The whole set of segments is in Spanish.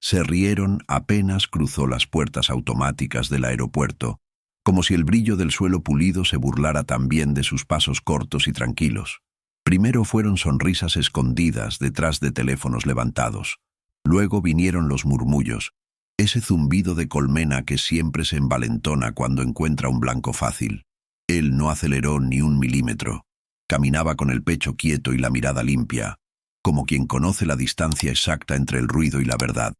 Se rieron apenas cruzó las puertas automáticas del aeropuerto, como si el brillo del suelo pulido se burlara también de sus pasos cortos y tranquilos. Primero fueron sonrisas escondidas detrás de teléfonos levantados. Luego vinieron los murmullos, ese zumbido de colmena que siempre se envalentona cuando encuentra un blanco fácil. Él no aceleró ni un milímetro. Caminaba con el pecho quieto y la mirada limpia, como quien conoce la distancia exacta entre el ruido y la verdad.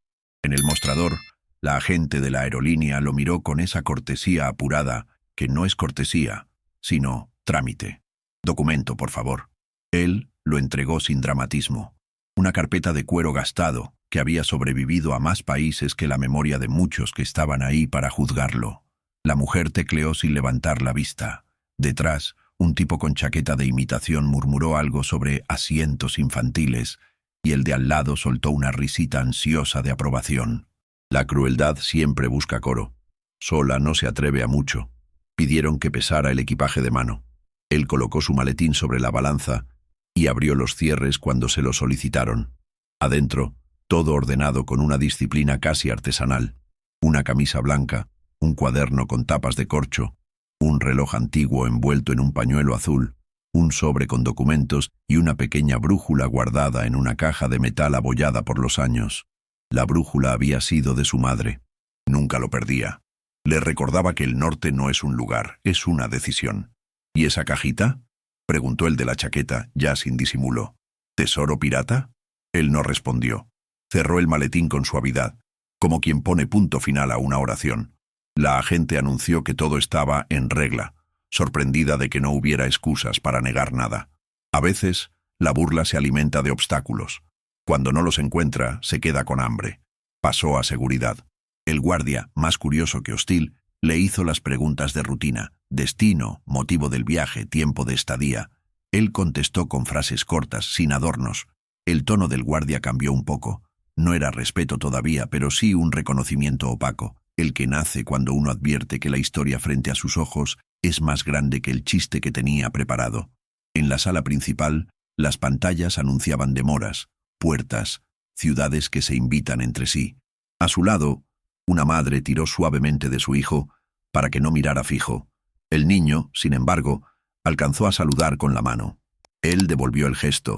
En el mostrador, la agente de la aerolínea lo miró con esa cortesía apurada, que no es cortesía, sino trámite. Documento, por favor. Él lo entregó sin dramatismo. Una carpeta de cuero gastado, que había sobrevivido a más países que la memoria de muchos que estaban ahí para juzgarlo. La mujer tecleó sin levantar la vista. Detrás, un tipo con chaqueta de imitación murmuró algo sobre asientos infantiles, y el de al lado soltó una risita ansiosa de aprobación. La crueldad siempre busca coro. Sola no se atreve a mucho. Pidieron que pesara el equipaje de mano. Él colocó su maletín sobre la balanza y abrió los cierres cuando se lo solicitaron. Adentro, todo ordenado con una disciplina casi artesanal. Una camisa blanca, un cuaderno con tapas de corcho, un reloj antiguo envuelto en un pañuelo azul, un sobre con documentos y una pequeña brújula guardada en una caja de metal abollada por los años. La brújula había sido de su madre. Nunca lo perdía. Le recordaba que el norte no es un lugar, es una decisión. ¿Y esa cajita?, preguntó el de la chaqueta, ya sin disimulo. ¿Tesoro pirata? Él no respondió. Cerró el maletín con suavidad, como quien pone punto final a una oración. La agente anunció que todo estaba en regla, sorprendida de que no hubiera excusas para negar nada. A veces, la burla se alimenta de obstáculos. Cuando no los encuentra, se queda con hambre. Pasó a seguridad. El guardia, más curioso que hostil, le hizo las preguntas de rutina: destino, motivo del viaje, tiempo de estadía. Él contestó con frases cortas, sin adornos. El tono del guardia cambió un poco. No era respeto todavía, pero sí un reconocimiento opaco, el que nace cuando uno advierte que la historia frente a sus ojos es más grande que el chiste que tenía preparado. En la sala principal, las pantallas anunciaban demoras, puertas, ciudades que se invitan entre sí. A su lado, una madre tiró suavemente de su hijo para que no mirara fijo. El niño, sin embargo, alcanzó a saludar con la mano. Él devolvió el gesto,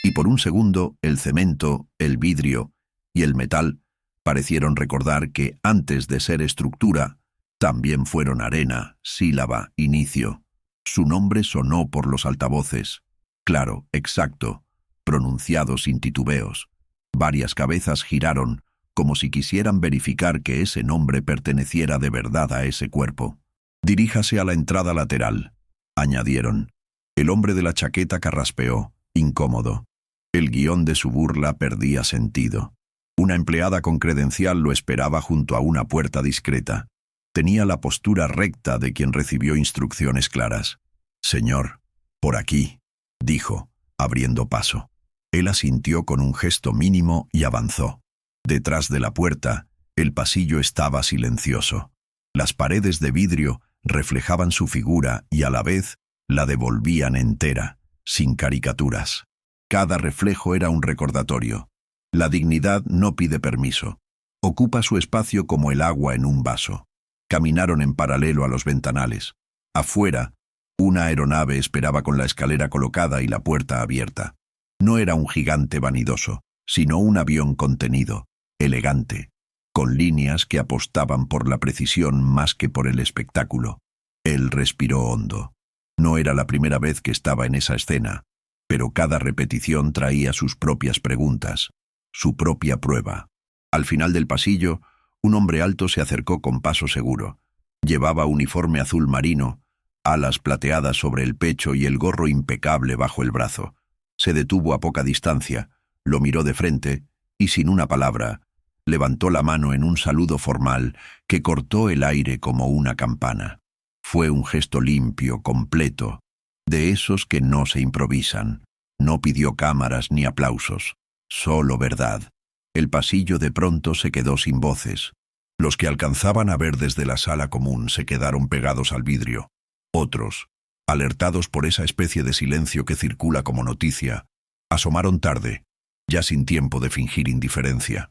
y por un segundo el cemento, el vidrio y el metal parecieron recordar que, antes de ser estructura, también fueron arena, sílaba, inicio. Su nombre sonó por los altavoces. Claro, exacto, pronunciado sin titubeos. Varias cabezas giraron, como si quisieran verificar que ese nombre perteneciera de verdad a ese cuerpo. «Diríjase a la entrada lateral», añadieron. El hombre de la chaqueta carraspeó, incómodo. El guión de su burla perdía sentido. Una empleada con credencial lo esperaba junto a una puerta discreta. Tenía la postura recta de quien recibió instrucciones claras. «Señor, por aquí», dijo, abriendo paso. Él asintió con un gesto mínimo y avanzó. Detrás de la puerta, el pasillo estaba silencioso. Las paredes de vidrio reflejaban su figura y a la vez la devolvían entera, sin caricaturas. Cada reflejo era un recordatorio. La dignidad no pide permiso. Ocupa su espacio como el agua en un vaso. Caminaron en paralelo a los ventanales. Afuera, una aeronave esperaba con la escalera colocada y la puerta abierta. No era un gigante vanidoso, sino un avión contenido, elegante, con líneas que apostaban por la precisión más que por el espectáculo. Él respiró hondo. No era la primera vez que estaba en esa escena, pero cada repetición traía sus propias preguntas, su propia prueba. Al final del pasillo, un hombre alto se acercó con paso seguro. Llevaba uniforme azul marino, alas plateadas sobre el pecho y el gorro impecable bajo el brazo. Se detuvo a poca distancia, lo miró de frente y, sin una palabra, levantó la mano en un saludo formal que cortó el aire como una campana. Fue un gesto limpio, completo, de esos que no se improvisan. No pidió cámaras ni aplausos, solo verdad. El pasillo de pronto se quedó sin voces. Los que alcanzaban a ver desde la sala común se quedaron pegados al vidrio. Otros, alertados por esa especie de silencio que circula como noticia, asomaron tarde, ya sin tiempo de fingir indiferencia.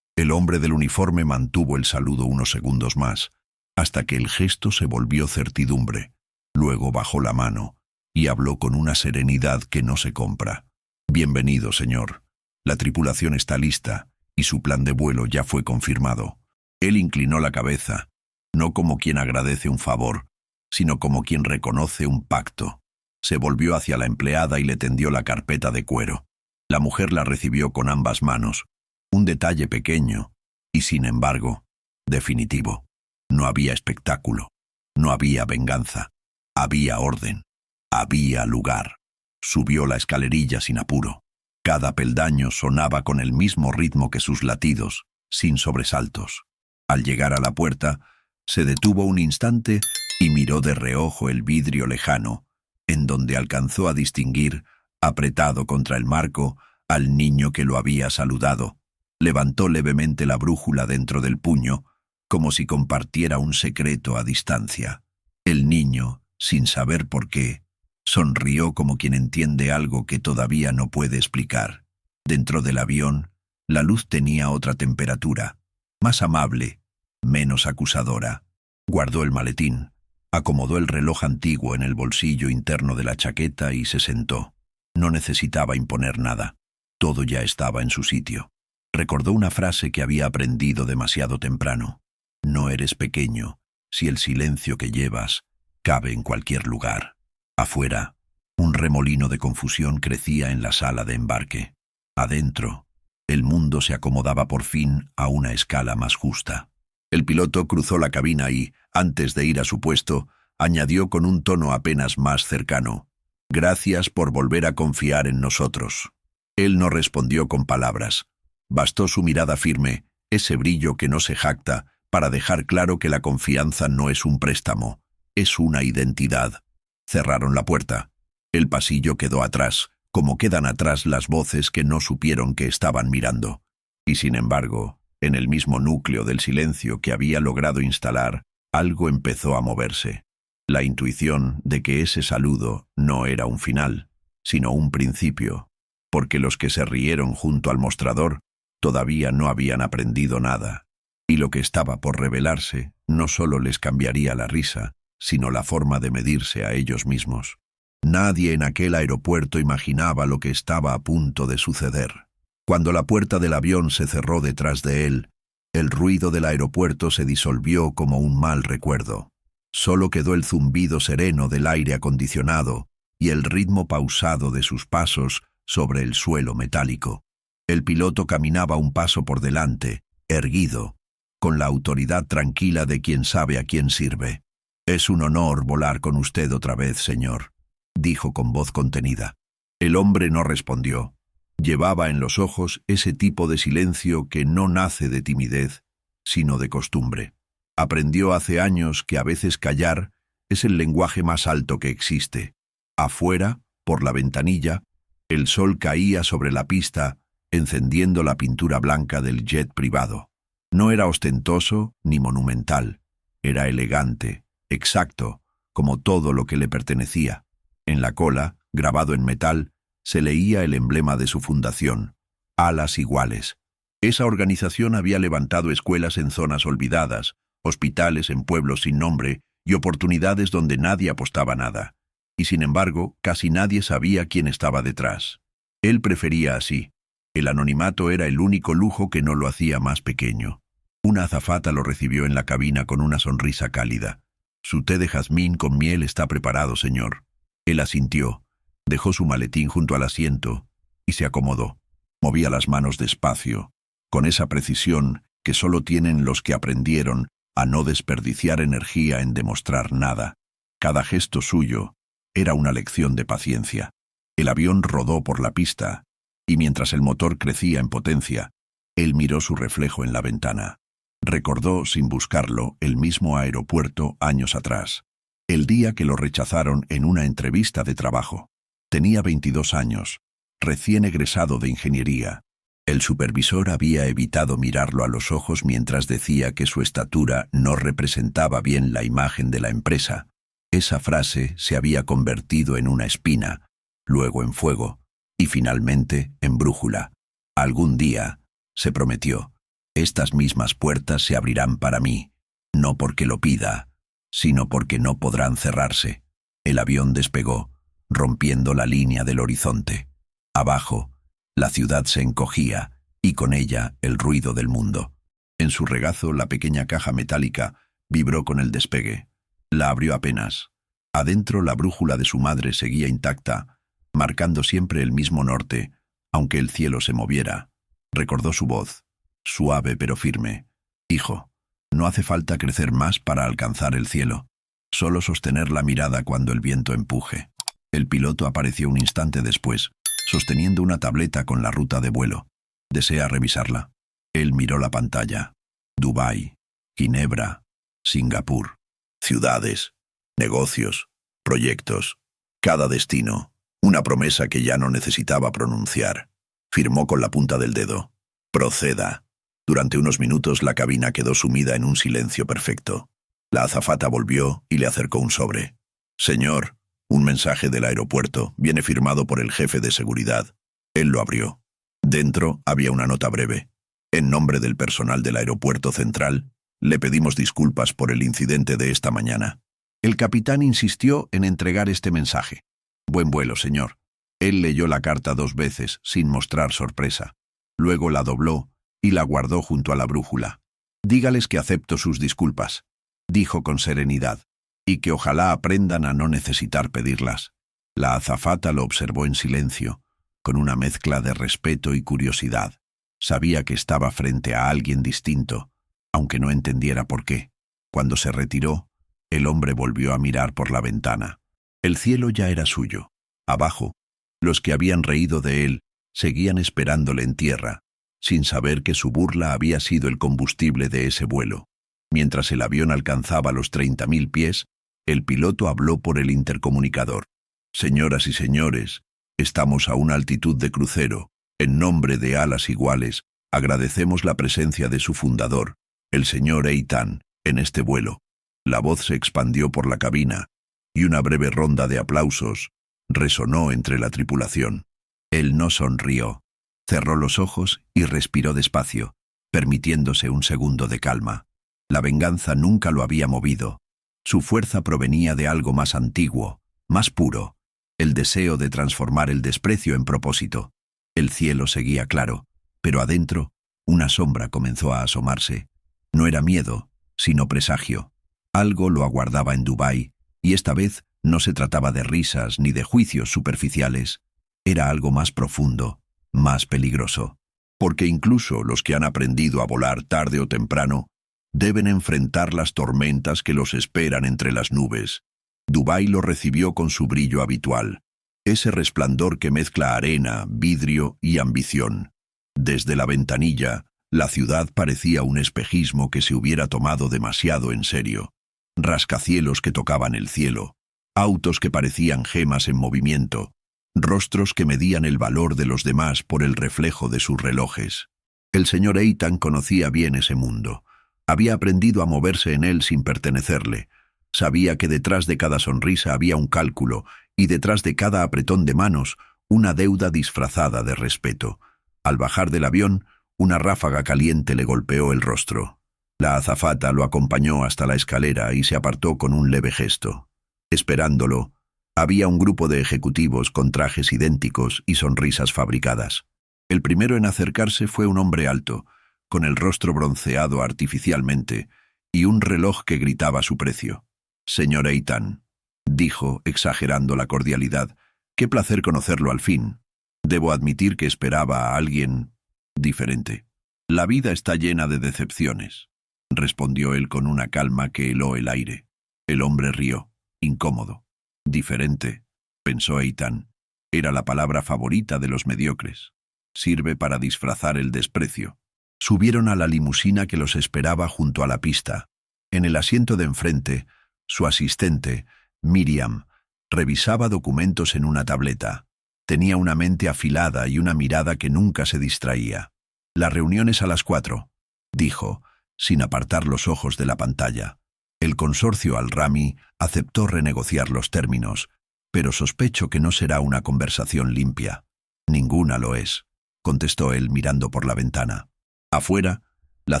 El hombre del uniforme mantuvo el saludo unos segundos más, hasta que el gesto se volvió certidumbre. Luego bajó la mano y habló con una serenidad que no se compra. «Bienvenido, señor. La tripulación está lista y su plan de vuelo ya fue confirmado». Él inclinó la cabeza, no como quien agradece un favor, sino como quien reconoce un pacto. Se volvió hacia la empleada y le tendió la carpeta de cuero. La mujer la recibió con ambas manos. Un detalle pequeño y, sin embargo, definitivo. No había espectáculo, no había venganza, había orden, había lugar. Subió la escalerilla sin apuro. Cada peldaño sonaba con el mismo ritmo que sus latidos, sin sobresaltos. Al llegar a la puerta, se detuvo un instante y miró de reojo el vidrio lejano, en donde alcanzó a distinguir, apretado contra el marco, al niño que lo había saludado. Levantó levemente la brújula dentro del puño, como si compartiera un secreto a distancia. El niño, sin saber por qué, sonrió como quien entiende algo que todavía no puede explicar. Dentro del avión, la luz tenía otra temperatura, más amable, menos acusadora. Guardó el maletín, acomodó el reloj antiguo en el bolsillo interno de la chaqueta y se sentó. No necesitaba imponer nada. Todo ya estaba en su sitio. Recordó una frase que había aprendido demasiado temprano. No eres pequeño si el silencio que llevas cabe en cualquier lugar. Afuera, un remolino de confusión crecía en la sala de embarque. Adentro, el mundo se acomodaba por fin a una escala más justa. El piloto cruzó la cabina y, antes de ir a su puesto, añadió con un tono apenas más cercano: «Gracias por volver a confiar en nosotros». Él no respondió con palabras. Bastó su mirada firme, ese brillo que no se jacta, para dejar claro que la confianza no es un préstamo, es una identidad. Cerraron la puerta. El pasillo quedó atrás, como quedan atrás las voces que no supieron que estaban mirando. Y sin embargo, en el mismo núcleo del silencio que había logrado instalar, algo empezó a moverse. La intuición de que ese saludo no era un final, sino un principio, porque los que se rieron junto al mostrador todavía no habían aprendido nada, y lo que estaba por revelarse no solo les cambiaría la risa, sino la forma de medirse a ellos mismos. Nadie en aquel aeropuerto imaginaba lo que estaba a punto de suceder. Cuando la puerta del avión se cerró detrás de él, el ruido del aeropuerto se disolvió como un mal recuerdo. Solo quedó el zumbido sereno del aire acondicionado y el ritmo pausado de sus pasos sobre el suelo metálico. El piloto caminaba un paso por delante, erguido, con la autoridad tranquila de quien sabe a quién sirve. «Es un honor volar con usted otra vez, señor», dijo con voz contenida. El hombre no respondió. Llevaba en los ojos ese tipo de silencio que no nace de timidez, sino de costumbre. Aprendió hace años que a veces callar es el lenguaje más alto que existe. Afuera, por la ventanilla, el sol caía sobre la pista, encendiendo la pintura blanca del jet privado. No era ostentoso ni monumental, era elegante, exacto, como todo lo que le pertenecía. En la cola, grabado en metal, se leía el emblema de su fundación, Alas Iguales. Esa organización había levantado escuelas en zonas olvidadas, hospitales en pueblos sin nombre y oportunidades donde nadie apostaba nada. Y sin embargo, casi nadie sabía quién estaba detrás. Él prefería así. El anonimato era el único lujo que no lo hacía más pequeño. Una azafata lo recibió en la cabina con una sonrisa cálida. «Su té de jazmín con miel está preparado, señor». Él asintió, dejó su maletín junto al asiento y se acomodó. Movía las manos despacio, con esa precisión que solo tienen los que aprendieron a no desperdiciar energía en demostrar nada. Cada gesto suyo era una lección de paciencia. El avión rodó por la pista, y mientras el motor crecía en potencia, él miró su reflejo en la ventana. Recordó, sin buscarlo, el mismo aeropuerto años atrás, el día que lo rechazaron en una entrevista de trabajo. Tenía 22 años, recién egresado de ingeniería. El supervisor había evitado mirarlo a los ojos mientras decía que su estatura no representaba bien la imagen de la empresa. Esa frase se había convertido en una espina, luego en fuego, y finalmente en brújula. Algún día, se prometió, Estas mismas puertas se abrirán para mí, no porque lo pida, sino porque no podrán cerrarse. El avión despegó, rompiendo la línea del horizonte. Abajo, la ciudad se encogía, y con ella el ruido del mundo. En su regazo, la pequeña caja metálica vibró con el despegue. La abrió apenas. Adentro, la brújula de su madre seguía intacta, marcando siempre el mismo norte, aunque el cielo se moviera. Recordó su voz, suave pero firme. «Hijo, no hace falta crecer más para alcanzar el cielo. Solo sostener la mirada cuando el viento empuje». El piloto apareció un instante después, sosteniendo una tableta con la ruta de vuelo. «¿Desea revisarla?» Él miró la pantalla. Dubái, Ginebra, Singapur. Ciudades, negocios, proyectos. Cada destino, una promesa que ya no necesitaba pronunciar. Firmó con la punta del dedo. «Proceda». Durante unos minutos la cabina quedó sumida en un silencio perfecto. La azafata volvió y le acercó un sobre. «Señor, un mensaje del aeropuerto, viene firmado por el jefe de seguridad». Él lo abrió. Dentro había una nota breve. «En nombre del personal del aeropuerto central, le pedimos disculpas por el incidente de esta mañana». El capitán insistió en entregar este mensaje. «Buen vuelo, señor». Él leyó la carta 2 veces, sin mostrar sorpresa. Luego la dobló y la guardó junto a la brújula. «Dígales que acepto sus disculpas», dijo con serenidad, «y que ojalá aprendan a no necesitar pedirlas». La azafata lo observó en silencio, con una mezcla de respeto y curiosidad. Sabía que estaba frente a alguien distinto, aunque no entendiera por qué. Cuando se retiró, el hombre volvió a mirar por la ventana. El cielo ya era suyo. Abajo, los que habían reído de él seguían esperándole en tierra, sin saber que su burla había sido el combustible de ese vuelo. Mientras el avión alcanzaba los 30.000 pies, el piloto habló por el intercomunicador. «Señoras y señores, estamos a una altitud de crucero. En nombre de Alas Iguales, agradecemos la presencia de su fundador, el señor Eitan, en este vuelo». La voz se expandió por la cabina, y una breve ronda de aplausos resonó entre la tripulación. Él no sonrió. Cerró los ojos y respiró despacio, permitiéndose un segundo de calma. La venganza nunca lo había movido. Su fuerza provenía de algo más antiguo, más puro, el deseo de transformar el desprecio en propósito. El cielo seguía claro, pero adentro, una sombra comenzó a asomarse. No era miedo, sino presagio. Algo lo aguardaba en Dubái, y esta vez no se trataba de risas ni de juicios superficiales. Era algo más profundo, más peligroso. Porque incluso los que han aprendido a volar tarde o temprano deben enfrentar las tormentas que los esperan entre las nubes. Dubái lo recibió con su brillo habitual, ese resplandor que mezcla arena, vidrio y ambición. Desde la ventanilla, la ciudad parecía un espejismo que se hubiera tomado demasiado en serio. Rascacielos que tocaban el cielo, autos que parecían gemas en movimiento, rostros que medían el valor de los demás por el reflejo de sus relojes. El señor Eitan conocía bien ese mundo. Había aprendido a moverse en él sin pertenecerle. Sabía que detrás de cada sonrisa había un cálculo y detrás de cada apretón de manos una deuda disfrazada de respeto. Al bajar del avión, una ráfaga caliente le golpeó el rostro. La azafata lo acompañó hasta la escalera y se apartó con un leve gesto. Esperándolo, había un grupo de ejecutivos con trajes idénticos y sonrisas fabricadas. El primero en acercarse fue un hombre alto, con el rostro bronceado artificialmente y un reloj que gritaba su precio. «Señor Eitan», dijo, exagerando la cordialidad, «qué placer conocerlo al fin. Debo admitir que esperaba a alguien diferente». «La vida está llena de decepciones», respondió él con una calma que heló el aire. El hombre rió, incómodo. «Diferente», pensó Eitan. Era la palabra favorita de los mediocres. Sirve para disfrazar el desprecio. Subieron a la limusina que los esperaba junto a la pista. En el asiento de enfrente, su asistente, Miriam, revisaba documentos en una tableta. Tenía una mente afilada y una mirada que nunca se distraía. «La reunión es a las 4», dijo, sin apartar los ojos de la pantalla. El consorcio Al-Rami aceptó renegociar los términos, pero sospecho que no será una conversación limpia. «Ninguna lo es», contestó él mirando por la ventana. Afuera, La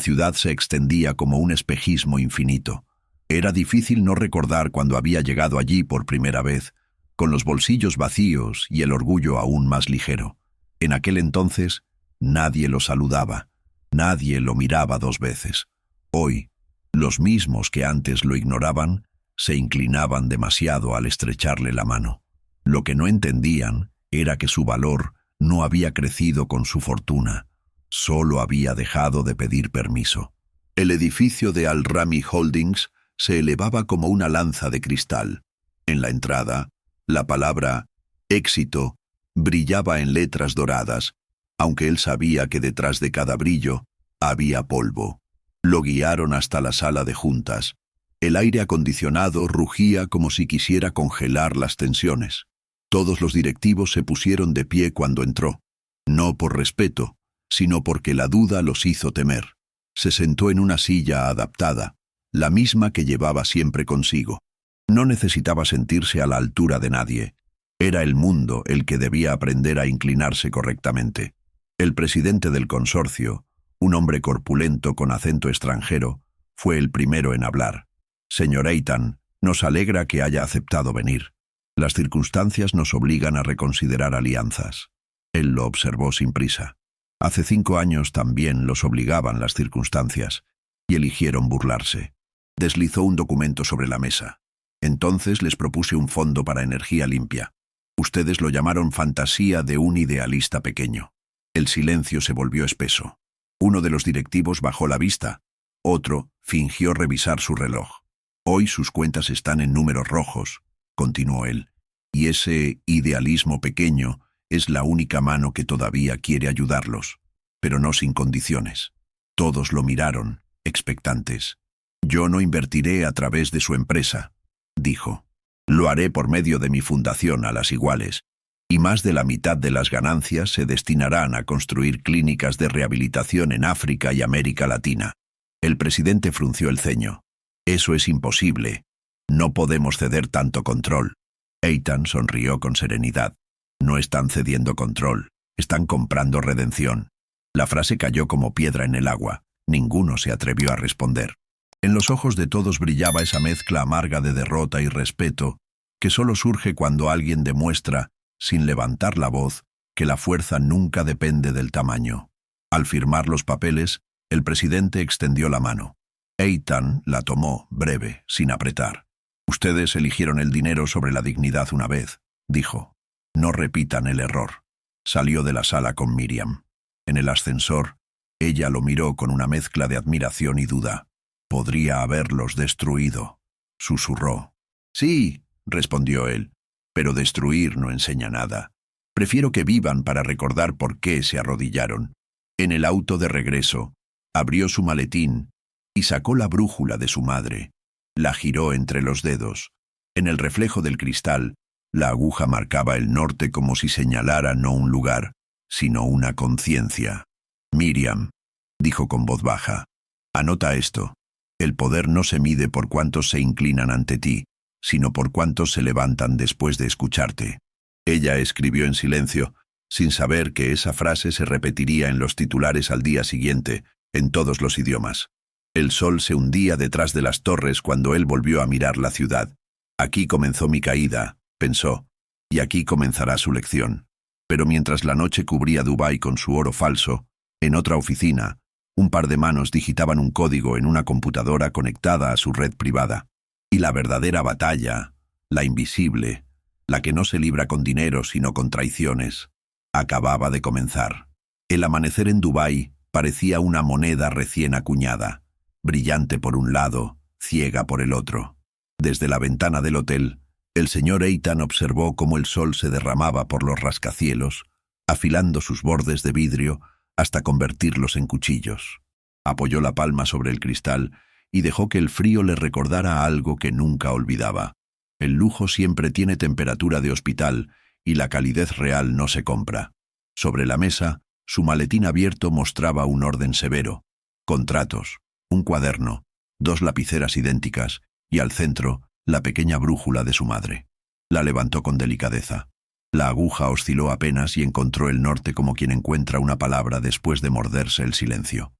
ciudad se extendía como un espejismo infinito. Era difícil no recordar cuando había llegado allí por primera vez, con los bolsillos vacíos y el orgullo aún más ligero. En aquel entonces, nadie lo saludaba, nadie lo miraba dos veces. Hoy, los mismos que antes lo ignoraban, se inclinaban demasiado al estrecharle la mano. Lo que no entendían era que su valor no había crecido con su fortuna, solo había dejado de pedir permiso. El edificio de Al Ramy Holdings se elevaba como una lanza de cristal. En la entrada, la palabra éxito brillaba en letras doradas, aunque él sabía que detrás de cada brillo había polvo. Lo guiaron hasta la sala de juntas. El aire acondicionado rugía como si quisiera congelar las tensiones. Todos los directivos se pusieron de pie cuando entró, no por respeto, sino porque la duda los hizo temer. Se sentó en una silla adaptada, la misma que llevaba siempre consigo. No necesitaba sentirse a la altura de nadie. Era el mundo el que debía aprender a inclinarse correctamente. El presidente del consorcio, un hombre corpulento con acento extranjero, fue el primero en hablar. Señor Eitan, nos alegra que haya aceptado venir. Las circunstancias nos obligan a reconsiderar alianzas. Él lo observó sin prisa. Hace 5 años también los obligaban las circunstancias, y eligieron burlarse. Deslizó un documento sobre la mesa. Entonces les propuse un fondo para energía limpia. Ustedes lo llamaron fantasía de un idealista pequeño. El silencio se volvió espeso. Uno de los directivos bajó la vista. Otro fingió revisar su reloj. Hoy sus cuentas están en números rojos, continuó él, y ese idealismo pequeño es la única mano que todavía quiere ayudarlos, pero no sin condiciones. Todos lo miraron, expectantes. Yo no invertiré a través de su empresa, dijo. Lo haré por medio de mi fundación a las iguales, y más de la mitad de las ganancias se destinarán a construir clínicas de rehabilitación en África y América Latina. El presidente frunció el ceño. Eso es imposible. No podemos ceder tanto control. Eitan sonrió con serenidad. No están cediendo control, están comprando redención. La frase cayó como piedra en el agua. Ninguno se atrevió a responder. En los ojos de todos brillaba esa mezcla amarga de derrota y respeto que solo surge cuando alguien demuestra, sin levantar la voz, que la fuerza nunca depende del tamaño. Al firmar los papeles, el presidente extendió la mano. Eitan la tomó, breve, sin apretar. Ustedes eligieron el dinero sobre la dignidad una vez, dijo. No repitan el error. Salió de la sala con Miriam. En el ascensor, ella lo miró con una mezcla de admiración y duda. Podría haberlos destruido, susurró. Sí, respondió él, pero destruir no enseña nada. Prefiero que vivan para recordar por qué se arrodillaron. En el auto de regreso, abrió su maletín y sacó la brújula de su madre. La giró entre los dedos. En el reflejo del cristal, la aguja marcaba el norte como si señalara no un lugar, sino una conciencia. Miriam, dijo con voz baja, anota esto. El poder no se mide por cuántos se inclinan ante ti, sino por cuántos se levantan después de escucharte. Ella escribió en silencio, sin saber que esa frase se repetiría en los titulares al día siguiente, en todos los idiomas. El sol se hundía detrás de las torres cuando él volvió a mirar la ciudad. Aquí comenzó mi caída, pensó, y aquí comenzará su lección. Pero mientras la noche cubría Dubái con su oro falso, en otra oficina, un par de manos digitaban un código en una computadora conectada a su red privada. Y la verdadera batalla, la invisible, la que no se libra con dinero sino con traiciones, acababa de comenzar. El amanecer en Dubái parecía una moneda recién acuñada, brillante por un lado, ciega por el otro. Desde la ventana del hotel, el señor Eitan observó cómo el sol se derramaba por los rascacielos, afilando sus bordes de vidrio hasta convertirlos en cuchillos. Apoyó la palma sobre el cristal y dejó que el frío le recordara algo que nunca olvidaba. El lujo siempre tiene temperatura de hospital y la calidez real no se compra. Sobre la mesa, su maletín abierto mostraba un orden severo. Contratos, un cuaderno, 2 lapiceras idénticas y al centro, la pequeña brújula de su madre. La levantó con delicadeza. La aguja osciló apenas y encontró el norte como quien encuentra una palabra después de morderse el silencio.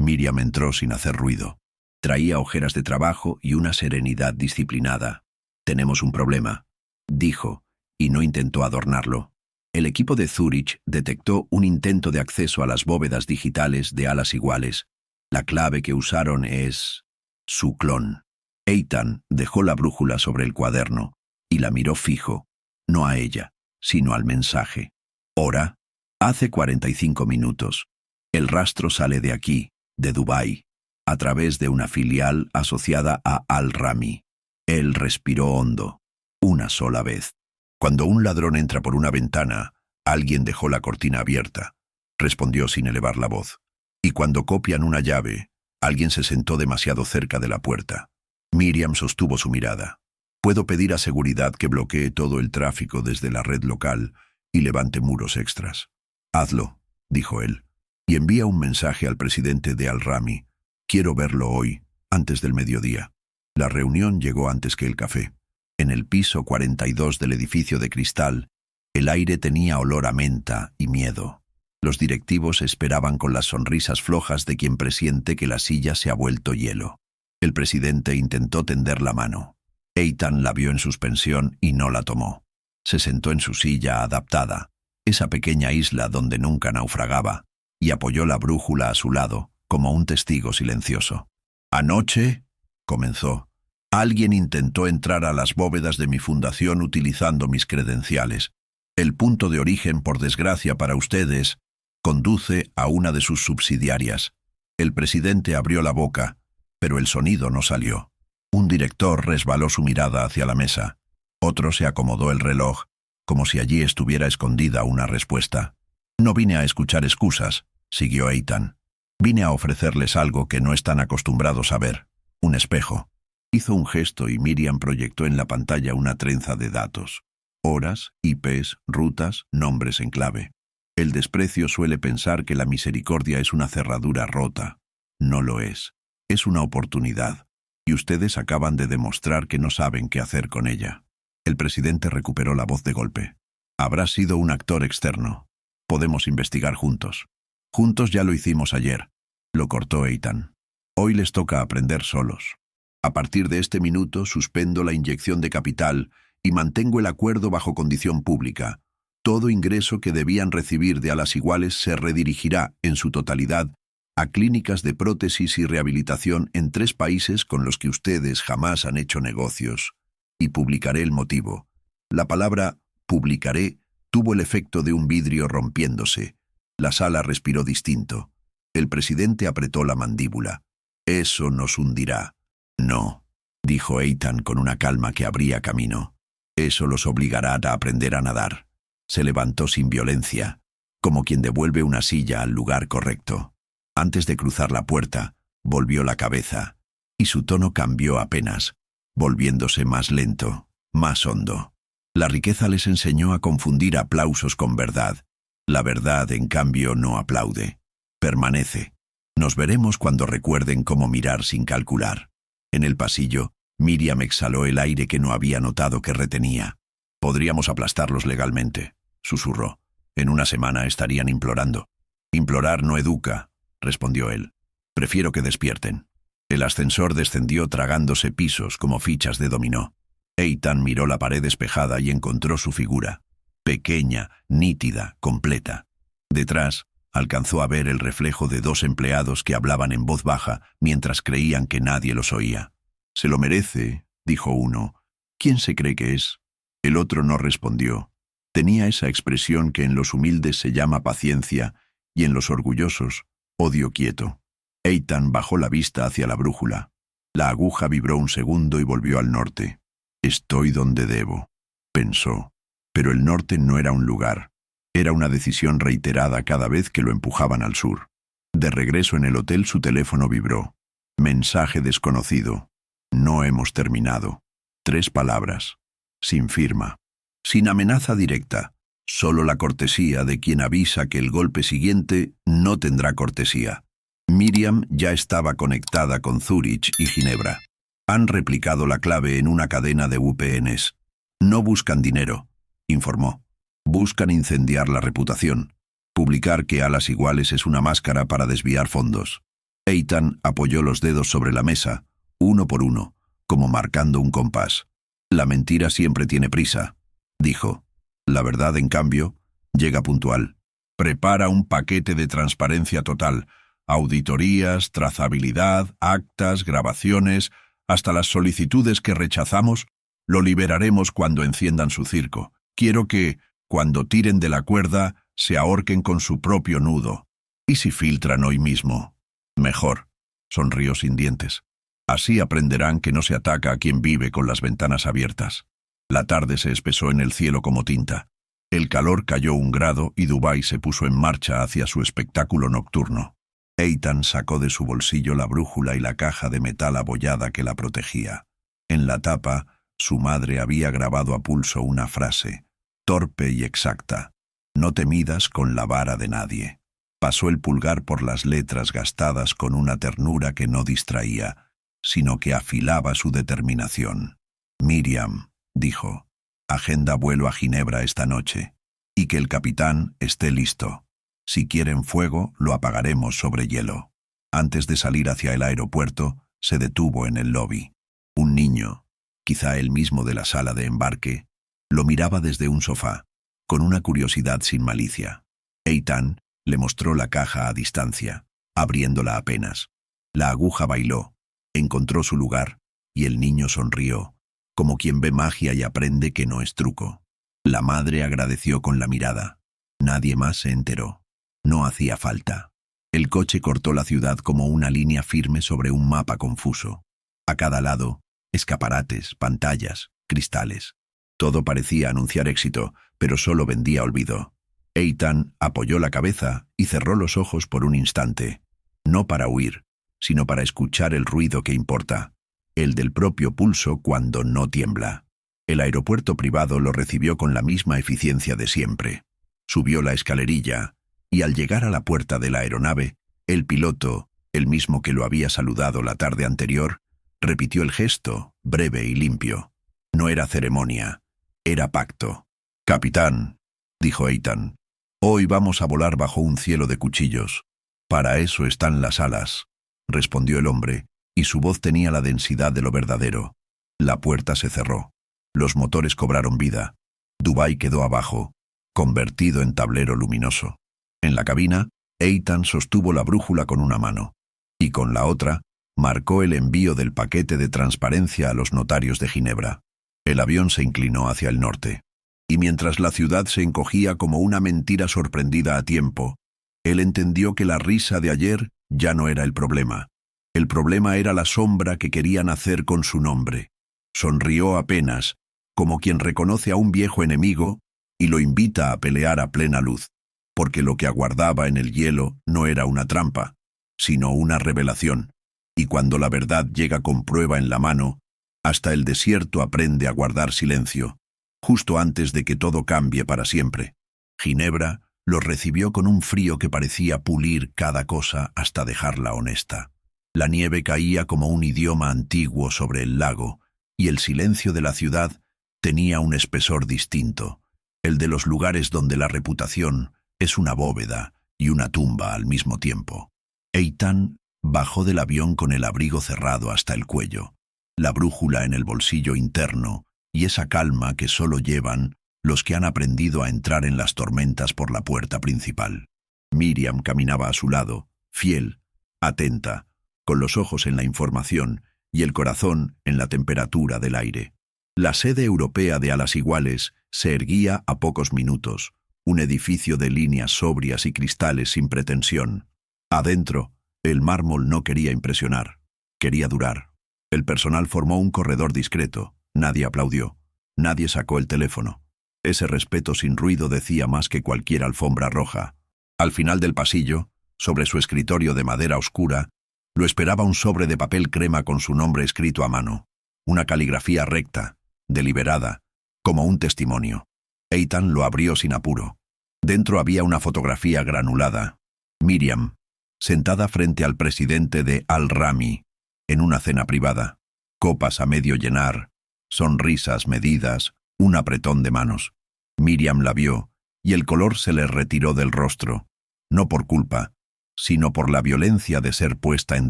Miriam entró sin hacer ruido. Traía ojeras de trabajo y una serenidad disciplinada. «Tenemos un problema», dijo, y no intentó adornarlo. El equipo de Zurich detectó un intento de acceso a las bóvedas digitales de alas iguales. La clave que usaron es su clon. Eitan dejó la brújula sobre el cuaderno y la miró fijo, no a ella, sino al mensaje. «Hora, hace 45 minutos. El rastro sale de aquí, de Dubái, a través de una filial asociada a Al-Rami». Él respiró hondo, una sola vez. «Cuando un ladrón entra por una ventana, alguien dejó la cortina abierta», respondió sin elevar la voz. «Y cuando copian una llave, alguien se sentó demasiado cerca de la puerta». Miriam sostuvo su mirada. «Puedo pedir a seguridad que bloquee todo el tráfico desde la red local y levante muros extras». «Hazlo», dijo él, «y envía un mensaje al presidente de Al-Rami. Quiero verlo hoy, antes del mediodía». La reunión llegó antes que el café. En el piso 42 del edificio de cristal, el aire tenía olor a menta y miedo. Los directivos esperaban con las sonrisas flojas de quien presiente que la silla se ha vuelto hielo. El presidente intentó tender la mano. Eitan la vio en suspensión y no la tomó. Se sentó en su silla adaptada, esa pequeña isla donde nunca naufragaba, y apoyó la brújula a su lado, como un testigo silencioso. «Anoche», comenzó, «alguien intentó entrar a las bóvedas de mi fundación utilizando mis credenciales. El punto de origen, por desgracia para ustedes, conduce a una de sus subsidiarias». El presidente abrió la boca, pero el sonido no salió. Un director resbaló su mirada hacia la mesa. Otro se acomodó el reloj, como si allí estuviera escondida una respuesta. «No vine a escuchar excusas», siguió Eitan. «Vine a ofrecerles algo que no están acostumbrados a ver. Un espejo». Hizo un gesto y Miriam proyectó en la pantalla una trenza de datos. Horas, IPs, rutas, nombres en clave. El desprecio suele pensar que la misericordia es una cerradura rota. No lo es. Es una oportunidad. Y ustedes acaban de demostrar que no saben qué hacer con ella. El presidente recuperó la voz de golpe. «Habrá sido un actor externo. Podemos investigar juntos». «Juntos ya lo hicimos ayer», lo cortó Eitan. «Hoy les toca aprender solos. A partir de este minuto suspendo la inyección de capital y mantengo el acuerdo bajo condición pública. Todo ingreso que debían recibir de alas iguales se redirigirá, en su totalidad, a clínicas de prótesis y rehabilitación en 3 países con los que ustedes jamás han hecho negocios. Y publicaré el motivo». La palabra «publicaré» tuvo el efecto de un vidrio rompiéndose. La sala respiró distinto. El presidente apretó la mandíbula. «Eso nos hundirá». «No», dijo Eitan con una calma que abría camino. «Eso los obligará a aprender a nadar». Se levantó sin violencia, como quien devuelve una silla al lugar correcto. Antes de cruzar la puerta, volvió la cabeza, y su tono cambió apenas, volviéndose más lento, más hondo. La riqueza les enseñó a confundir aplausos con verdad. La verdad, en cambio, no aplaude. Permanece. Nos veremos cuando recuerden cómo mirar sin calcular. En el pasillo, Miriam exhaló el aire que no había notado que retenía. «Podríamos aplastarlos legalmente», susurró. «En una semana estarían implorando». «Implorar no educa», respondió él. «Prefiero que despierten». El ascensor descendió tragándose pisos como fichas de dominó. Eitan miró la pared despejada y encontró su figura. Pequeña, nítida, completa. Detrás, alcanzó a ver el reflejo de 2 empleados que hablaban en voz baja mientras creían que nadie los oía. «Se lo merece», dijo uno. «¿Quién se cree que es?». El otro no respondió. Tenía esa expresión que en los humildes se llama paciencia y en los orgullosos, odio quieto. Eitan bajó la vista hacia la brújula. La aguja vibró un segundo y volvió al norte. «Estoy donde debo», pensó. Pero el norte no era un lugar. Era una decisión reiterada cada vez que lo empujaban al sur. De regreso en el hotel su teléfono vibró. Mensaje desconocido. «No hemos terminado». 3 palabras. Sin firma. Sin amenaza directa. Solo la cortesía de quien avisa que el golpe siguiente no tendrá cortesía. Miriam ya estaba conectada con Zurich y Ginebra. Han replicado la clave en una cadena de VPNs. No buscan dinero, informó. Buscan incendiar la reputación. Publicar que alas iguales es una máscara para desviar fondos. Eitan apoyó los dedos sobre la mesa, uno por uno, como marcando un compás. La mentira siempre tiene prisa, dijo. La verdad, en cambio, llega puntual. Prepara un paquete de transparencia total. Auditorías, trazabilidad, actas, grabaciones, hasta las solicitudes que rechazamos, lo liberaremos cuando enciendan su circo. Quiero que, cuando tiren de la cuerda, se ahorquen con su propio nudo. ¿Y si filtran hoy mismo? Mejor, sonrió sin dientes. Así aprenderán que no se ataca a quien vive con las ventanas abiertas. La tarde se espesó en el cielo como tinta. El calor cayó 1 grado y Dubái se puso en marcha hacia su espectáculo nocturno. Eitan sacó de su bolsillo la brújula y la caja de metal abollada que la protegía. En la tapa, su madre había grabado a pulso una frase, torpe y exacta: no te midas con la vara de nadie. Pasó el pulgar por las letras gastadas con una ternura que no distraía, sino que afilaba su determinación. Miriam, dijo, agenda vuelo a Ginebra esta noche, y que el capitán esté listo. Si quieren fuego, lo apagaremos sobre hielo. Antes de salir hacia el aeropuerto, se detuvo en el lobby. Un niño, quizá el mismo de la sala de embarque, lo miraba desde un sofá, con una curiosidad sin malicia. Eitan le mostró la caja a distancia, abriéndola apenas. La aguja bailó, encontró su lugar, y el niño sonrió, como quien ve magia y aprende que no es truco. La madre agradeció con la mirada. Nadie más se enteró. No hacía falta. El coche cortó la ciudad como una línea firme sobre un mapa confuso. A cada lado, escaparates, pantallas, cristales. Todo parecía anunciar éxito, pero solo vendía olvido. Eitan apoyó la cabeza y cerró los ojos por un instante, no para huir, sino para escuchar el ruido que importa, el del propio pulso cuando no tiembla. El aeropuerto privado lo recibió con la misma eficiencia de siempre. Subió la escalerilla, y al llegar a la puerta de la aeronave, el piloto, el mismo que lo había saludado la tarde anterior, repitió el gesto, breve y limpio. No era ceremonia, era pacto. «Capitán», dijo Eitan, «hoy vamos a volar bajo un cielo de cuchillos. Para eso están las alas», respondió el hombre, y su voz tenía la densidad de lo verdadero. La puerta se cerró. Los motores cobraron vida. Dubái quedó abajo, convertido en tablero luminoso. En la cabina, Eitan sostuvo la brújula con una mano, y con la otra, marcó el envío del paquete de transparencia a los notarios de Ginebra. El avión se inclinó hacia el norte, y mientras la ciudad se encogía como una mentira sorprendida a tiempo, él entendió que la risa de ayer ya no era el problema. El problema era la sombra que querían hacer con su nombre. Sonrió apenas, como quien reconoce a un viejo enemigo y lo invita a pelear a plena luz, porque lo que aguardaba en el hielo no era una trampa, sino una revelación, y cuando la verdad llega con prueba en la mano, hasta el desierto aprende a guardar silencio, justo antes de que todo cambie para siempre. Ginebra los recibió con un frío que parecía pulir cada cosa hasta dejarla honesta. La nieve caía como un idioma antiguo sobre el lago, y el silencio de la ciudad tenía un espesor distinto, el de los lugares donde la reputación es una bóveda y una tumba al mismo tiempo. Eitan bajó del avión con el abrigo cerrado hasta el cuello, la brújula en el bolsillo interno y esa calma que solo llevan los que han aprendido a entrar en las tormentas por la puerta principal. Miriam caminaba a su lado, fiel, atenta, con los ojos en la información y el corazón en la temperatura del aire. La sede europea de Alas Iguales se erguía a pocos minutos, un edificio de líneas sobrias y cristales sin pretensión. Adentro, el mármol no quería impresionar, quería durar. El personal formó un corredor discreto, nadie aplaudió, nadie sacó el teléfono. Ese respeto sin ruido decía más que cualquier alfombra roja. Al final del pasillo, sobre su escritorio de madera oscura, lo esperaba un sobre de papel crema con su nombre escrito a mano, una caligrafía recta, deliberada, como un testimonio. Eitan lo abrió sin apuro. Dentro había una fotografía granulada. Miriam, sentada frente al presidente de Al-Rami, en una cena privada. Copas a medio llenar, sonrisas medidas, un apretón de manos. Miriam la vio, y el color se le retiró del rostro. No por culpa, sino por la violencia de ser puesta en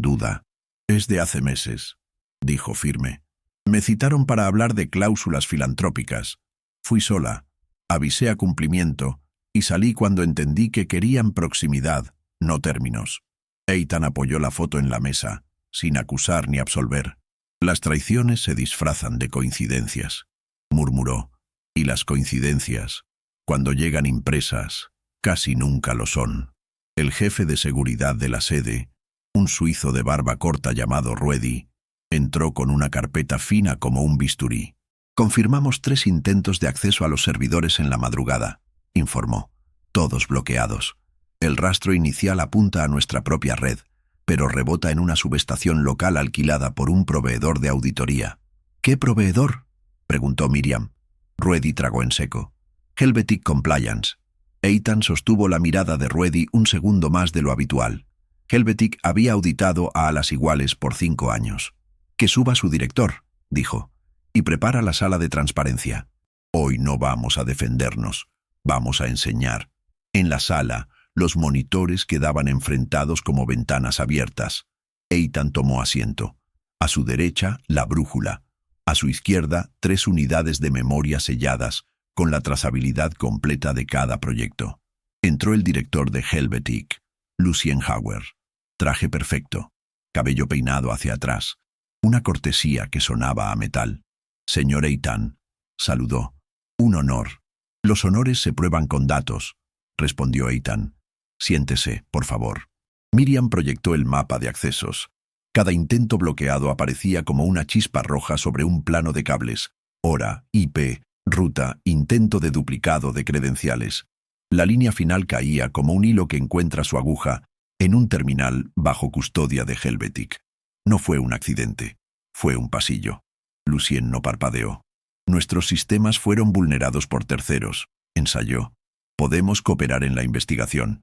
duda. «Es de hace meses», dijo firme. «Me citaron para hablar de cláusulas filantrópicas. Fui sola, avisé a cumplimiento y salí cuando entendí que querían proximidad, no términos». Eitan apoyó la foto en la mesa, sin acusar ni absolver. «Las traiciones se disfrazan de coincidencias», murmuró, «y las coincidencias, cuando llegan impresas, casi nunca lo son». El jefe de seguridad de la sede, un suizo de barba corta llamado Ruedi, entró con una carpeta fina como un bisturí. «Confirmamos 3 intentos de acceso a los servidores en la madrugada», informó. «Todos bloqueados. El rastro inicial apunta a nuestra propia red, pero rebota en una subestación local alquilada por un proveedor de auditoría». «¿Qué proveedor?», preguntó Miriam. Ruedi tragó en seco. «Helvetic Compliance». Eitan sostuvo la mirada de Ruedi un segundo más de lo habitual. Helvetic había auditado a las iguales por 5 años. «Que suba su director», dijo, «y prepara la sala de transparencia. Hoy no vamos a defendernos, vamos a enseñar». En la sala, los monitores quedaban enfrentados como ventanas abiertas. Eitan tomó asiento. A su derecha, la brújula. A su izquierda, 3 unidades de memoria selladas, con la trazabilidad completa de cada proyecto. Entró el director de Helvetic, Lucien Hauer. Traje perfecto, cabello peinado hacia atrás, una cortesía que sonaba a metal. «Señor Eitan», saludó. «Un honor». «Los honores se prueban con datos», respondió Eitan. «Siéntese, por favor». Miriam proyectó el mapa de accesos. Cada intento bloqueado aparecía como una chispa roja sobre un plano de cables. Hora, IP, ruta, intento de duplicado de credenciales. La línea final caía como un hilo que encuentra su aguja en un terminal bajo custodia de Helvetic. No fue un accidente, fue un pasillo. Lucien no parpadeó. «Nuestros sistemas fueron vulnerados por terceros», ensayó. «Podemos cooperar en la investigación».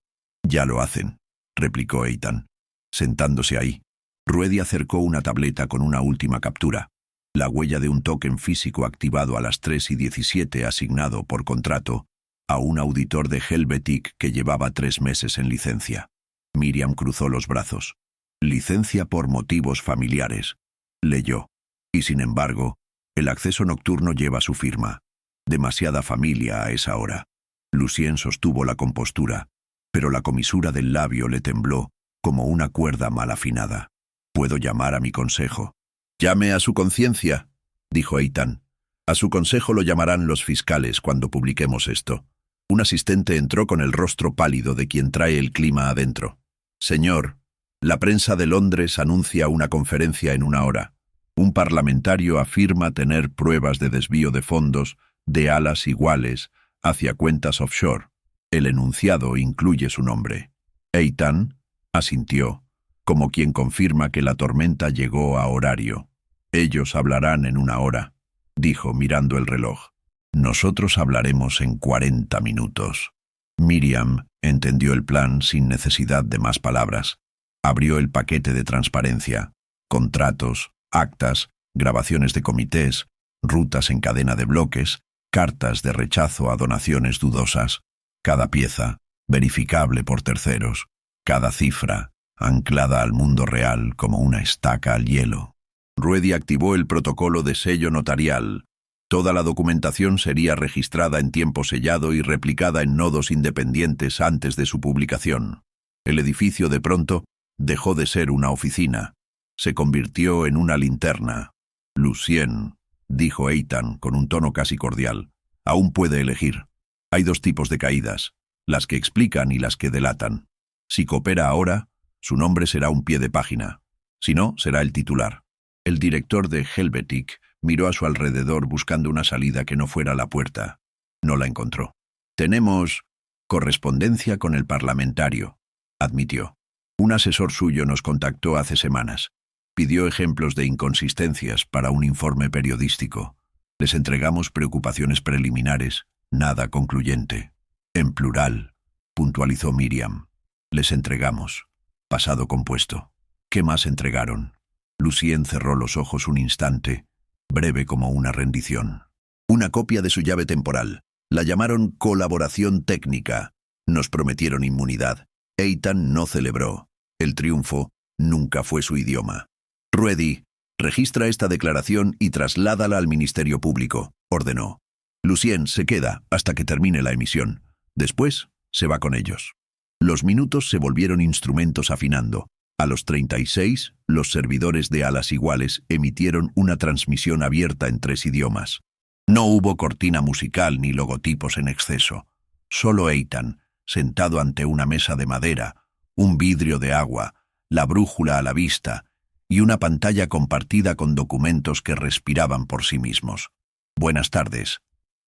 «Ya lo hacen», replicó Eitan. Sentándose ahí, Ruedi acercó una tableta con una última captura. La huella de un token físico activado a las 3:17 asignado por contrato a un auditor de Helvetic que llevaba 3 meses en licencia. Miriam cruzó los brazos. «Licencia por motivos familiares», leyó. «Y sin embargo, el acceso nocturno lleva su firma. Demasiada familia a esa hora». Lucien sostuvo la compostura, pero la comisura del labio le tembló como una cuerda mal afinada. «Puedo llamar a mi consejo». «Llame a su conciencia», dijo Eitan. «A su consejo lo llamarán los fiscales cuando publiquemos esto». Un asistente entró con el rostro pálido de quien trae el clima adentro. «Señor, la prensa de Londres anuncia una conferencia en 1 hora. Un parlamentario afirma tener pruebas de desvío de fondos de alas iguales hacia cuentas offshore. El enunciado incluye su nombre». Eitan asintió, como quien confirma que la tormenta llegó a horario. «Ellos hablarán en 1 hora», dijo mirando el reloj. «Nosotros hablaremos en 40 minutos». Miriam entendió el plan sin necesidad de más palabras. Abrió el paquete de transparencia. Contratos, actas, grabaciones de comités, rutas en cadena de bloques, cartas de rechazo a donaciones dudosas. Cada pieza, verificable por terceros. Cada cifra, anclada al mundo real como una estaca al hielo. Ruedi activó el protocolo de sello notarial. Toda la documentación sería registrada en tiempo sellado y replicada en nodos independientes antes de su publicación. El edificio, de pronto, dejó de ser una oficina. Se convirtió en una linterna. «Lucien», dijo Eitan con un tono casi cordial, «aún puede elegir. Hay 2 tipos de caídas, las que explican y las que delatan. Si coopera ahora, su nombre será un pie de página. Si no, será el titular». El director de Helvetic miró a su alrededor buscando una salida que no fuera la puerta. No la encontró. «Tenemos correspondencia con el parlamentario», admitió. «Un asesor suyo nos contactó hace semanas. Pidió ejemplos de inconsistencias para un informe periodístico. Les entregamos preocupaciones preliminares, nada concluyente». «En plural», puntualizó Miriam. «Les entregamos. Pasado compuesto». «¿Qué más entregaron?» Lucien cerró los ojos un instante, breve como una rendición. «Una copia de su llave temporal. La llamaron colaboración técnica. Nos prometieron inmunidad. Eitan no celebró. El triunfo nunca fue su idioma. Ruedi, registra esta declaración y trasládala al Ministerio Público, ordenó. Lucien se queda hasta que termine la emisión. Después, se va con ellos. Los minutos se volvieron instrumentos afinando. A los 36, los servidores de Alas Iguales emitieron una transmisión abierta en 3 idiomas. No hubo cortina musical ni logotipos en exceso. Solo Eitan, sentado ante una mesa de madera, un vidrio de agua, la brújula a la vista y una pantalla compartida con documentos que respiraban por sí mismos. «Buenas tardes»,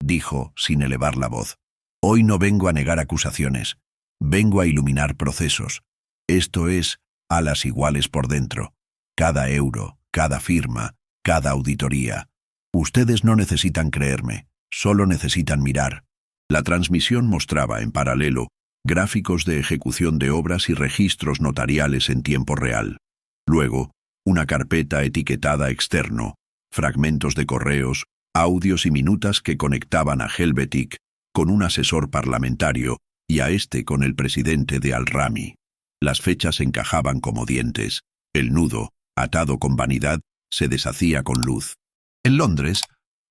dijo sin elevar la voz. «Hoy no vengo a negar acusaciones. Vengo a iluminar procesos. Esto es Alas Iguales por dentro. Cada euro, cada firma, cada auditoría. Ustedes no necesitan creerme, solo necesitan mirar». La transmisión mostraba, en paralelo, gráficos de ejecución de obras y registros notariales en tiempo real. Luego, una carpeta etiquetada externo, fragmentos de correos, audios y minutas que conectaban a Helvetic con un asesor parlamentario y a este con el presidente de Al-Rami. Las fechas encajaban como dientes. El nudo, atado con vanidad, se deshacía con luz. En Londres,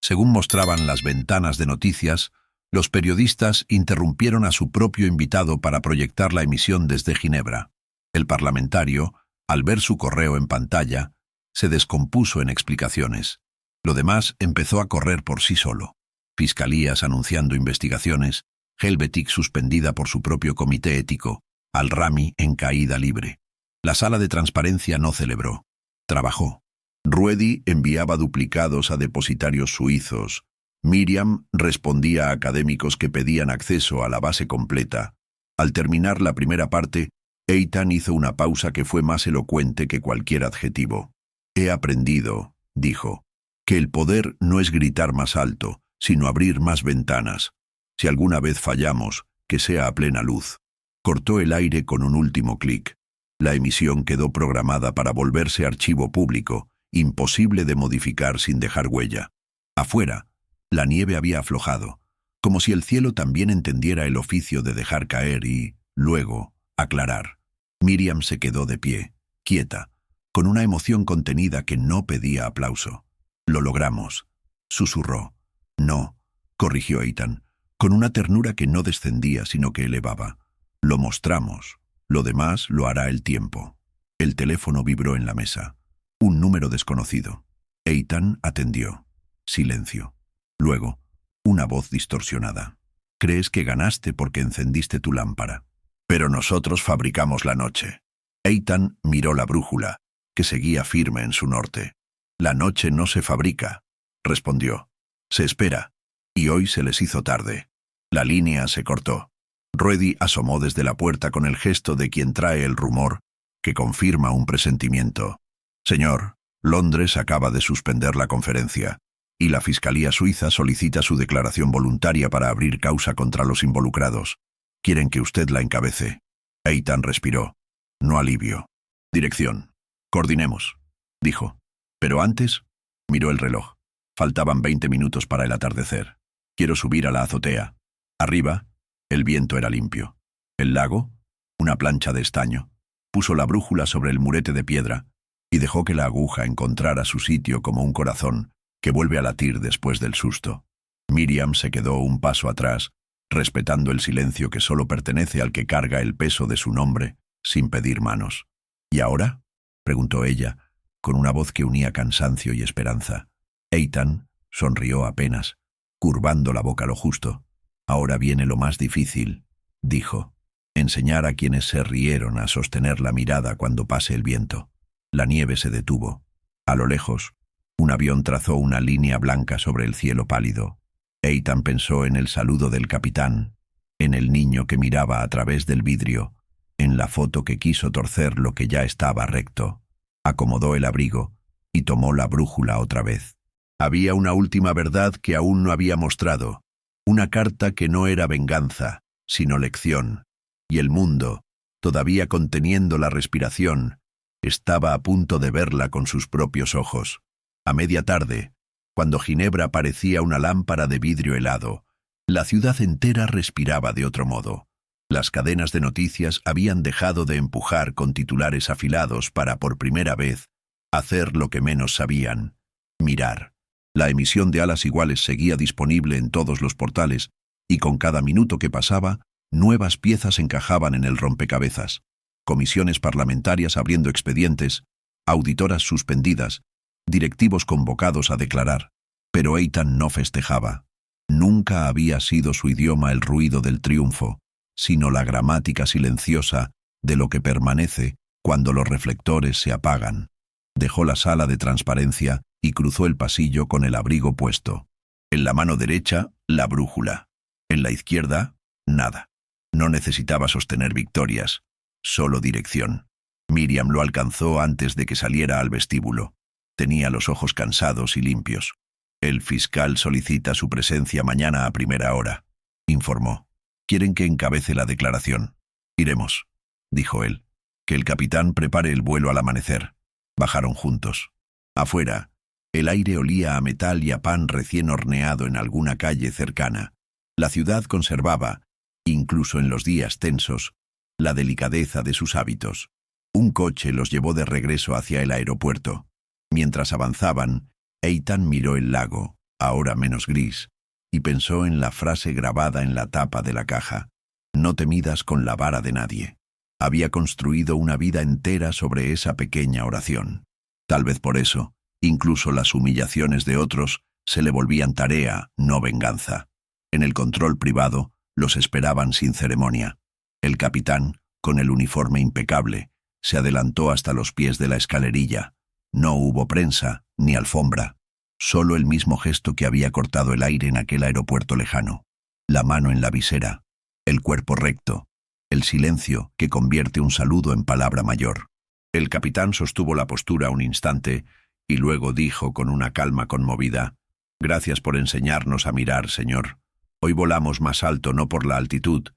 según mostraban las ventanas de noticias, los periodistas interrumpieron a su propio invitado para proyectar la emisión desde Ginebra. El parlamentario, al ver su correo en pantalla, se descompuso en explicaciones. Lo demás empezó a correr por sí solo. Fiscalías anunciando investigaciones, Helvetic suspendida por su propio comité ético, Al-Rami en caída libre. La sala de transparencia no celebró. Trabajó. Ruedi enviaba duplicados a depositarios suizos. Miriam respondía a académicos que pedían acceso a la base completa. Al terminar la primera parte, Eitan hizo una pausa que fue más elocuente que cualquier adjetivo. «He aprendido», dijo, «que el poder no es gritar más alto, sino abrir más ventanas. Si alguna vez fallamos, que sea a plena luz». Cortó el aire con un último clic. La emisión quedó programada para volverse archivo público, imposible de modificar sin dejar huella. Afuera, la nieve había aflojado, como si el cielo también entendiera el oficio de dejar caer y, luego, aclarar. Miriam se quedó de pie, quieta, con una emoción contenida que no pedía aplauso. «Lo logramos», susurró. «No», corrigió Eitan, con una ternura que no descendía sino que elevaba. «Lo mostramos. Lo demás lo hará el tiempo». El teléfono vibró en la mesa. Un número desconocido. Eitan atendió. Silencio. Luego, una voz distorsionada. «Crees que ganaste porque encendiste tu lámpara. Pero nosotros fabricamos la noche». Eitan miró la brújula, que seguía firme en su norte. «La noche no se fabrica», respondió. «Se espera». Y hoy se les hizo tarde. La línea se cortó. Ruedi asomó desde la puerta con el gesto de quien trae el rumor, que confirma un presentimiento. «Señor, Londres acaba de suspender la conferencia, y la Fiscalía Suiza solicita su declaración voluntaria para abrir causa contra los involucrados. Quieren que usted la encabece». Eitan respiró. No alivio. «Dirección. Coordinemos», dijo. Pero antes, miró el reloj. Faltaban 20 minutos para el atardecer. «Quiero subir a la azotea». Arriba, el viento era limpio. El lago, una plancha de estaño. Puso la brújula sobre el murete de piedra y dejó que la aguja encontrara su sitio como un corazón que vuelve a latir después del susto. Miriam se quedó un paso atrás, respetando el silencio que solo pertenece al que carga el peso de su nombre, sin pedir manos. «¿Y ahora?», preguntó ella, con una voz que unía cansancio y esperanza. Eitan sonrió apenas, curvando la boca lo justo. «Ahora viene lo más difícil», dijo. «Enseñar a quienes se rieron a sostener la mirada cuando pase el viento». La nieve se detuvo. A lo lejos, un avión trazó una línea blanca sobre el cielo pálido. Eitan pensó en el saludo del capitán, en el niño que miraba a través del vidrio, en la foto que quiso torcer lo que ya estaba recto. Acomodó el abrigo y tomó la brújula otra vez. Había una última verdad que aún no había mostrado, una carta que no era venganza, sino lección, y el mundo, todavía conteniendo la respiración, estaba a punto de verla con sus propios ojos. A media tarde, cuando Ginebra parecía una lámpara de vidrio helado, la ciudad entera respiraba de otro modo. Las cadenas de noticias habían dejado de empujar con titulares afilados para, por primera vez, hacer lo que menos sabían: mirar. La emisión de Alas Iguales seguía disponible en todos los portales, y con cada minuto que pasaba, nuevas piezas encajaban en el rompecabezas. Comisiones parlamentarias abriendo expedientes, auditoras suspendidas, directivos convocados a declarar. Pero Eitan no festejaba. Nunca había sido su idioma el ruido del triunfo, sino la gramática silenciosa de lo que permanece cuando los reflectores se apagan. Dejó la sala de transparencia y cruzó el pasillo con el abrigo puesto. En la mano derecha, la brújula. En la izquierda, nada. No necesitaba sostener victorias, solo dirección. Miriam lo alcanzó antes de que saliera al vestíbulo. Tenía los ojos cansados y limpios. El fiscal solicita su presencia mañana a primera hora, informó. Quieren que encabece la declaración. Iremos, dijo él. Que el capitán prepare el vuelo al amanecer. Bajaron juntos. Afuera, el aire olía a metal y a pan recién horneado en alguna calle cercana. La ciudad conservaba, incluso en los días tensos, la delicadeza de sus hábitos. Un coche los llevó de regreso hacia el aeropuerto. Mientras avanzaban, Eitan miró el lago, ahora menos gris, y pensó en la frase grabada en la tapa de la caja: no te midas con la vara de nadie. Había construido una vida entera sobre esa pequeña oración. Tal vez por eso, incluso las humillaciones de otros se le volvían tarea, no venganza. En el control privado, los esperaban sin ceremonia. El capitán, con el uniforme impecable, se adelantó hasta los pies de la escalerilla. No hubo prensa, ni alfombra. Solo el mismo gesto que había cortado el aire en aquel aeropuerto lejano. La mano en la visera, el cuerpo recto, el silencio que convierte un saludo en palabra mayor. El capitán sostuvo la postura un instante y luego dijo con una calma conmovida: «Gracias por enseñarnos a mirar, señor. Hoy volamos más alto no por la altitud,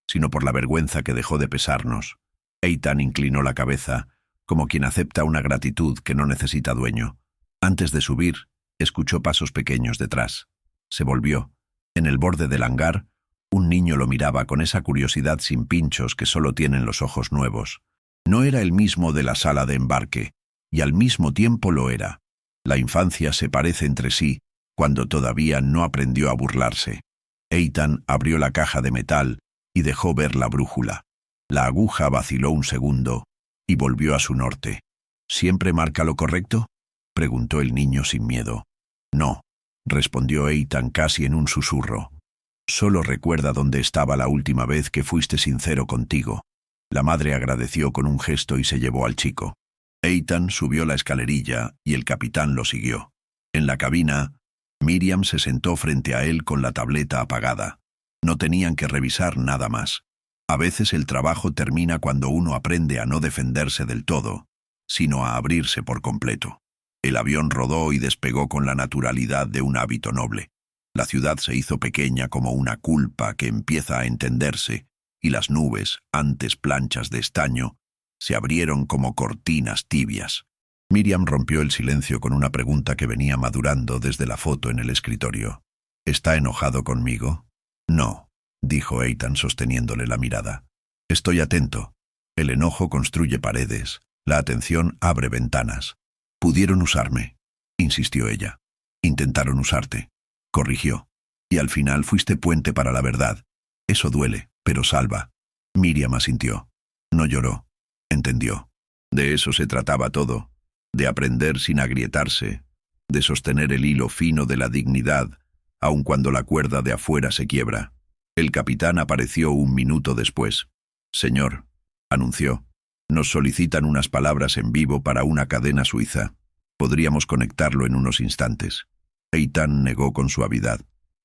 sino por la vergüenza que dejó de pesarnos». Eitan inclinó la cabeza, como quien acepta una gratitud que no necesita dueño. Antes de subir, escuchó pasos pequeños detrás. Se volvió. En el borde del hangar, un niño lo miraba con esa curiosidad sin pinchos que solo tienen los ojos nuevos. No era el mismo de la sala de embarque, y al mismo tiempo lo era. La infancia se parece entre sí, cuando todavía no aprendió a burlarse. Eitan abrió la caja de metal y dejó ver la brújula. La aguja vaciló un segundo y volvió a su norte. «¿Siempre marca lo correcto?», preguntó el niño sin miedo. «No», respondió Eitan casi en un susurro. «Solo recuerda dónde estaba la última vez que fuiste sincero contigo». La madre agradeció con un gesto y se llevó al chico. Eitan subió la escalerilla y el capitán lo siguió. En la cabina, Miriam se sentó frente a él con la tableta apagada. No tenían que revisar nada más. A veces el trabajo termina cuando uno aprende a no defenderse del todo, sino a abrirse por completo. El avión rodó y despegó con la naturalidad de un hábito noble. La ciudad se hizo pequeña como una culpa que empieza a entenderse, y las nubes, antes planchas de estaño, se abrieron como cortinas tibias. Miriam rompió el silencio con una pregunta que venía madurando desde la foto en el escritorio. «¿Está enojado conmigo?» «No», dijo Eitan sosteniéndole la mirada. «Estoy atento. El enojo construye paredes. La atención abre ventanas. Pudieron usarme», insistió ella. «Intentaron usarte», corrigió. «Y al final fuiste puente para la verdad. Eso duele, pero salva». Miriam asintió. No lloró. Entendió. De eso se trataba todo. De aprender sin agrietarse. De sostener el hilo fino de la dignidad, aun cuando la cuerda de afuera se quiebra. El capitán apareció un minuto después. «Señor», anunció, «nos solicitan unas palabras en vivo para una cadena suiza. Podríamos conectarlo en unos instantes». Eitan negó con suavidad.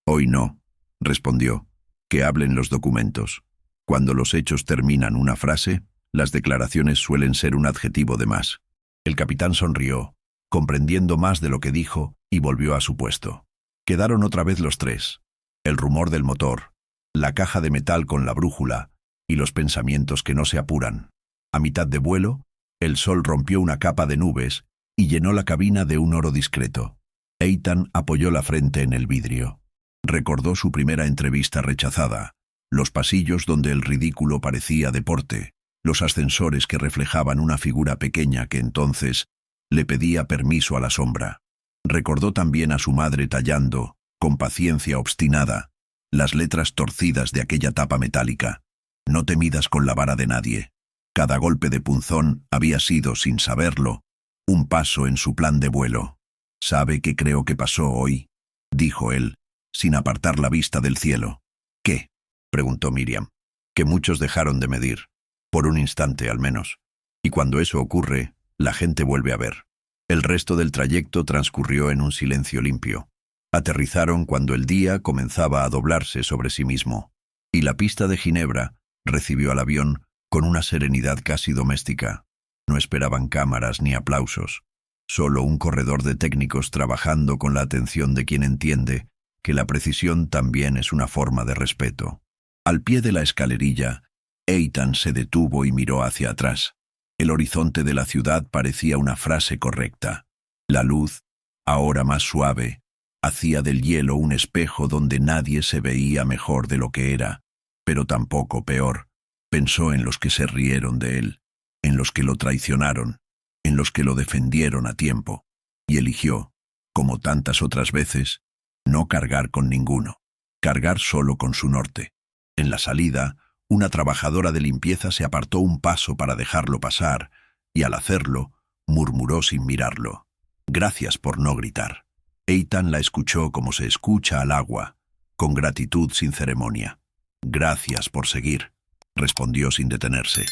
«Hoy no», respondió. «Que hablen los documentos. Cuando los hechos terminan una frase, las declaraciones suelen ser un adjetivo de más». El capitán sonrió, comprendiendo más de lo que dijo, y volvió a su puesto. Quedaron otra vez los tres. El rumor del motor, la caja de metal con la brújula y los pensamientos que no se apuran. A mitad de vuelo, el sol rompió una capa de nubes y llenó la cabina de un oro discreto. Eitan apoyó la frente en el vidrio. Recordó su primera entrevista rechazada, los pasillos donde el ridículo parecía deporte, los ascensores que reflejaban una figura pequeña que entonces le pedía permiso a la sombra. Recordó también a su madre tallando, con paciencia obstinada, las letras torcidas de aquella tapa metálica. No te midas con la vara de nadie. Cada golpe de punzón había sido, sin saberlo, un paso en su plan de vuelo. ¿Sabe qué creo que pasó hoy?, dijo él, sin apartar la vista del cielo. ¿Qué?, preguntó Miriam. Que muchos dejaron de medir, por un instante al menos. Y cuando eso ocurre, la gente vuelve a ver. El resto del trayecto transcurrió en un silencio limpio. Aterrizaron cuando el día comenzaba a doblarse sobre sí mismo, y la pista de Ginebra recibió al avión con una serenidad casi doméstica. No esperaban cámaras ni aplausos, solo un corredor de técnicos trabajando con la atención de quien entiende que la precisión también es una forma de respeto. Al pie de la escalerilla, Eitan se detuvo y miró hacia atrás. El horizonte de la ciudad parecía una frase correcta. La luz, ahora más suave, hacía del hielo un espejo donde nadie se veía mejor de lo que era, pero tampoco peor. Pensó en los que se rieron de él, en los que lo traicionaron, en los que lo defendieron a tiempo, y eligió, como tantas otras veces, no cargar con ninguno, cargar solo con su norte. En la salida, una trabajadora de limpieza se apartó un paso para dejarlo pasar, y al hacerlo, murmuró sin mirarlo: «Gracias por no gritar». Eitan la escuchó como se escucha al agua, con gratitud sin ceremonia. «Gracias por seguir», respondió sin detenerse.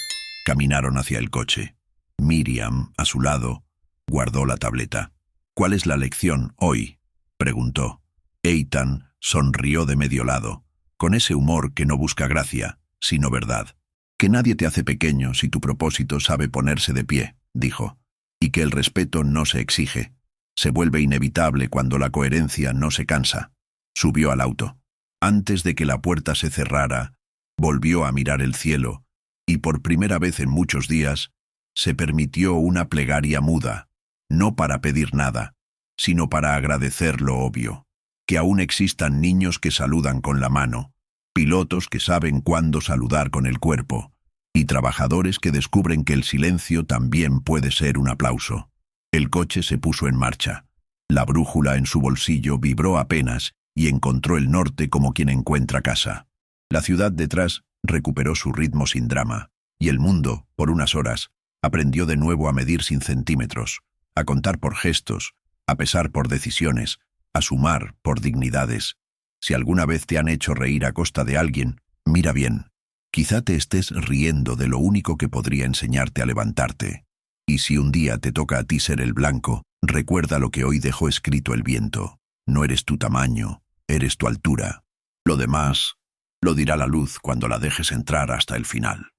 Caminaron hacia el coche. Miriam, a su lado, guardó la tableta. «¿Cuál es la lección hoy?», preguntó. Eitan sonrió de medio lado, con ese humor que no busca gracia, sino verdad. «Que nadie te hace pequeño si tu propósito sabe ponerse de pie», dijo, «y que el respeto no se exige. Se vuelve inevitable cuando la coherencia no se cansa». Subió al auto. Antes de que la puerta se cerrara, volvió a mirar el cielo, y por primera vez en muchos días, se permitió una plegaria muda, no para pedir nada, sino para agradecer lo obvio: que aún existan niños que saludan con la mano, pilotos que saben cuándo saludar con el cuerpo, y trabajadores que descubren que el silencio también puede ser un aplauso. El coche se puso en marcha. La brújula en su bolsillo vibró apenas y encontró el norte como quien encuentra casa. La ciudad detrás recuperó su ritmo sin drama, y el mundo, por unas horas, aprendió de nuevo a medir sin centímetros, a contar por gestos, a pesar por decisiones, a sumar por dignidades. Si alguna vez te han hecho reír a costa de alguien, mira bien. Quizá te estés riendo de lo único que podría enseñarte a levantarte. Y si un día te toca a ti ser el blanco, recuerda lo que hoy dejó escrito el viento. No eres tu tamaño, eres tu altura. Lo demás lo dirá la luz cuando la dejes entrar hasta el final.